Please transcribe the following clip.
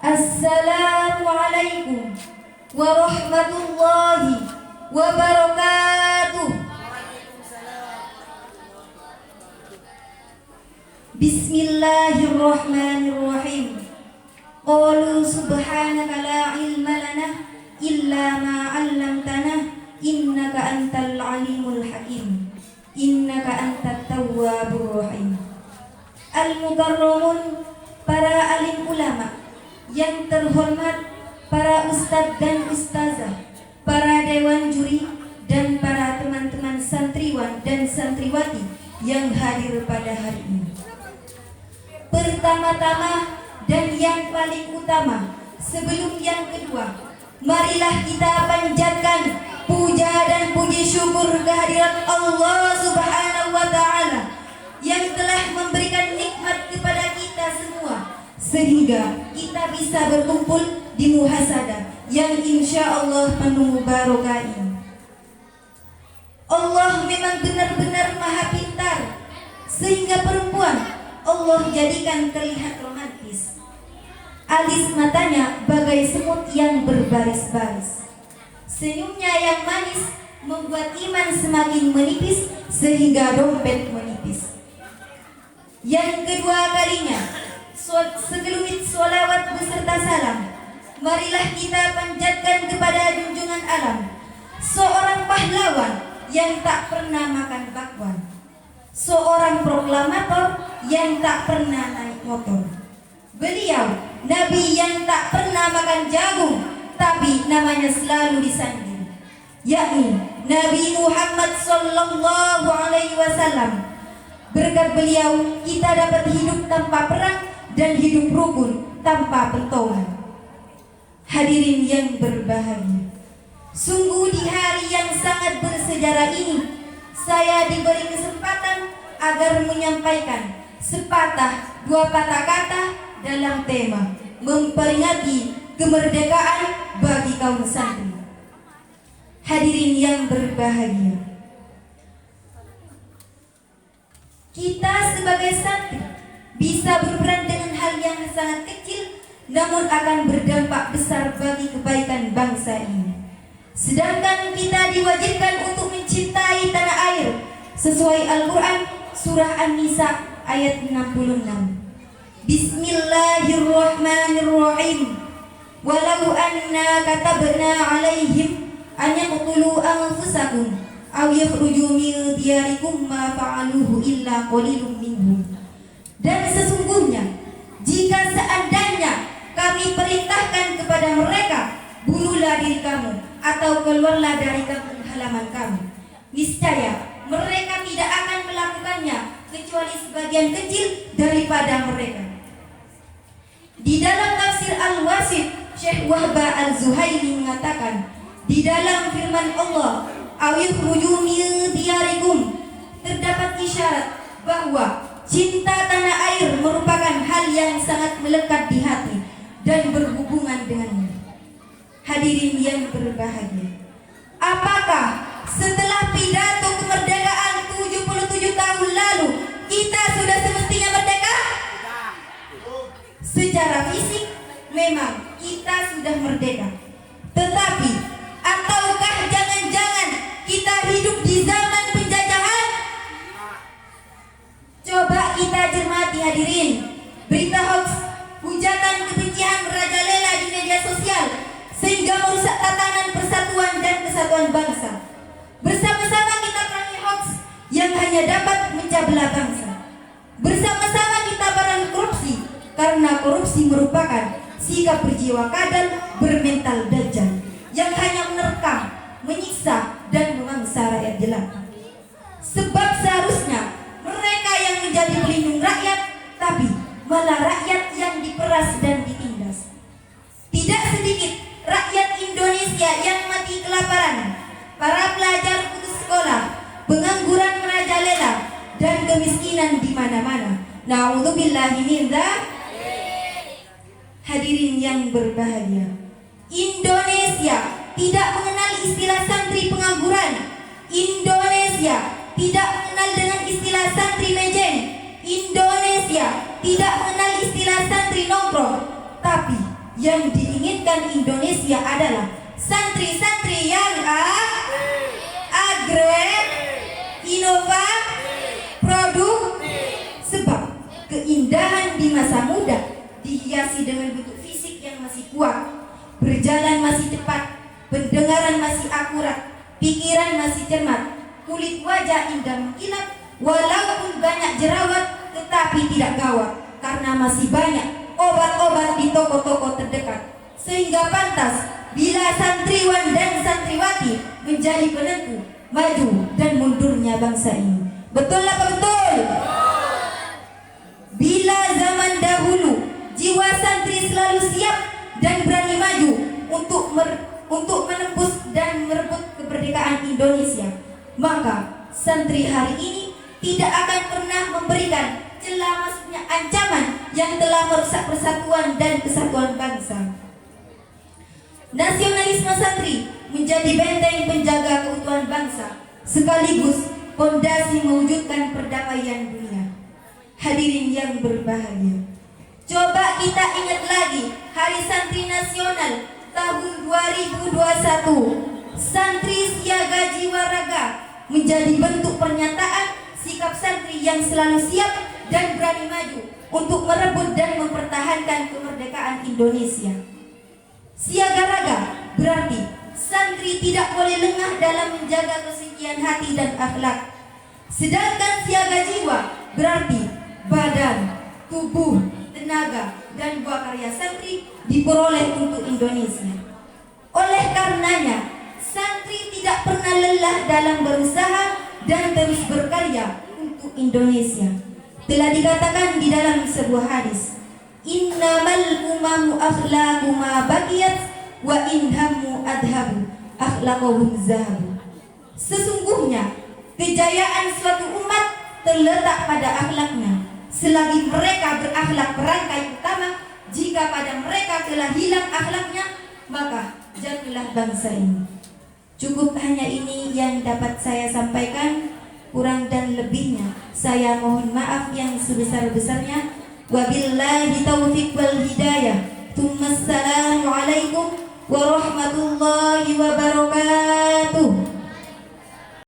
Assalamualaikum warahmatullahi wabarakatuh. Bismillahirrahmanirrahim. Qalu subhanaka la ilma lana illa ma 'allamtana innaka antal alimul hakim. Innaka antat tawwabur rahim. Al-mukarramun, para alim ulama yang terhormat, para ustadz dan ustazah, para dewan juri, dan para teman-teman santriwan dan santriwati yang hadir pada hari ini. Pertama-tama dan yang paling utama, sebelum yang kedua, marilah kita panjatkan puja dan puji syukur kehadirat Allah Subhanahu wa Ta'ala yang telah memberikan nikmat kepada kita semua, sehingga kita bisa berkumpul di muhasadah yang insya Allah penuh barokah ini. Allah memang benar-benar maha pintar, sehingga perempuan Allah jadikan terlihat romantis. Alis matanya bagai semut yang berbaris-baris. Senyumnya yang manis membuat iman semakin menipis, sehingga dompet menipis. Yang kedua kalinya, segelumit sholawat beserta salam marilah kita panjatkan kepada junjungan alam, seorang pahlawan yang tak pernah makan bakwan, seorang proklamator yang tak pernah naik motor. Beliau nabi yang tak pernah makan jagung, tapi namanya selalu disanjung, yakni Nabi Muhammad sallallahu alaihi wasallam. Berkat beliau kita dapat hidup tanpa perang dan hidup rukun tanpa pentongan. Hadirin yang berbahagia, sungguh di hari yang sangat bersejarah ini saya diberi kesempatan agar menyampaikan sepatah dua patah kata dalam tema memperingati kemerdekaan bagi kaum santri. Hadirin yang berbahagia, kita sebagai santri bisa berperan dengan hal yang sangat kecil, namun akan berdampak besar bagi kebaikan bangsa ini. Sedangkan kita diwajibkan untuk mencintai tanah air sesuai Al-Quran surah An-Nisa ayat 66. Bismillahirrahmanirrahim. Walau anna katabna alaihim an yaqtulu anfusakum aw yakhruju min diyarikum ma fa'aluhu illa qalilun minhum. Dan sesungguhnya jika seandainya kami perintahkan kepada mereka, bunuhlah diri kamu atau keluarlah dari kampung halaman kamu, niscaya mereka tidak akan melakukannya kecuali sebagian kecil daripada mereka. Di dalam tafsir Al-Wasit, Syekh Wahbah Al-Zuhaili mengatakan, di dalam firman Allah awikhruju min diyarikum terdapat isyarat bahwa cinta tanah air merupakan hal yang sangat melekat di hati dan berhubungan dengannya. Hadirin yang berbahagia, apakah setelah pidato kemerdekaan 77 tahun lalu kita sudah semestinya merdeka? Secara fisik memang kita sudah merdeka, tetapi ataukah jangan-jangan kita hidup di zaman penjajahan? Coba kita cermati hadirin, berita hoax, hujatan kebencian merajalela di media sosial sehingga merusak tatanan persatuan dan kesatuan bangsa. Bersama-sama kita perangi hoax yang hanya dapat memecah belah bangsa. Bersama-sama kita perangi korupsi, karena korupsi merupakan sikap berjiwa kadal bermental dajjal yang hanya menerkam, menyiksa, dan memangsa rakyat jelata. Sebab seharusnya mereka yang menjadi pelindung rakyat, tapi malah rakyat yang diperas dan ditindas. Tidak sedikit rakyat Indonesia yang mati kelaparan, para pelajar putus sekolah, pengangguran merajalela, dan kemiskinan di mana-mana. Na'udzubillahi min dzalik. Hadirin yang berbahagia, Indonesia tidak mengenal istilah santri pengangguran. Indonesia tidak mengenal dengan istilah santri mejeng. Indonesia tidak mengenal istilah santri nongkrong. Tapi yang diinginkan Indonesia adalah santri-santri yang produktif. Sebab keindahan di masa muda dihiasi dengan bentuk fisik yang masih kuat, berjalan masih cepat, pendengaran masih akurat, pikiran masih cermat, kulit wajah indah mengkilap, walaupun banyak jerawat tetapi tidak gawat, karena masih banyak obat-obat di toko-toko terdekat. Sehingga pantas bila santriwan dan santriwati menjadi penentu maju dan mundurnya bangsa ini. Betul apa betul? Bila zaman dahulu jiwa santri selalu siap dan berani maju untuk menembus dan merebut kemerdekaan Indonesia, maka santri hari ini tidak akan pernah memberikan celah masuknya ancaman yang telah merusak persatuan dan kesatuan bangsa. Nasionalisme santri menjadi benteng penjaga keutuhan bangsa, sekaligus fondasi mewujudkan perdamaian dunia. Hadirin yang berbahagia, coba kita ingat lagi Hari Santri Nasional tahun 2021. Santri siaga jiwa raga menjadi bentuk pernyataan sikap santri yang selalu siap dan berani maju untuk merebut dan mempertahankan kemerdekaan Indonesia. Siaga raga berarti santri tidak boleh lengah dalam menjaga kesucian hati dan akhlak. Sedangkan siaga jiwa berarti badan, tubuh, tenaga, dan buah karya santri diperoleh untuk Indonesia. Oleh karenanya, santri tidak pernah lelah dalam berusaha dan terus berkarya untuk Indonesia. Telah dikatakan di dalam sebuah hadis, innamal umamu akhlaqu ma baqiyat wa inhamu adhabu akhlaquhum zahabu. Sesungguhnya kejayaan suatu umat terletak pada akhlaknya. Selagi mereka berakhlak perangkai utama, jika pada mereka telah hilang akhlaknya, maka jatuhlah bangsa ini. Cukup hanya ini yang dapat saya sampaikan. Kurang dan lebihnya saya mohon maaf yang sebesar-besarnya. Wabillahi taufiq wal hidayah. Assalamualaikum warahmatullahi wabarakatuh.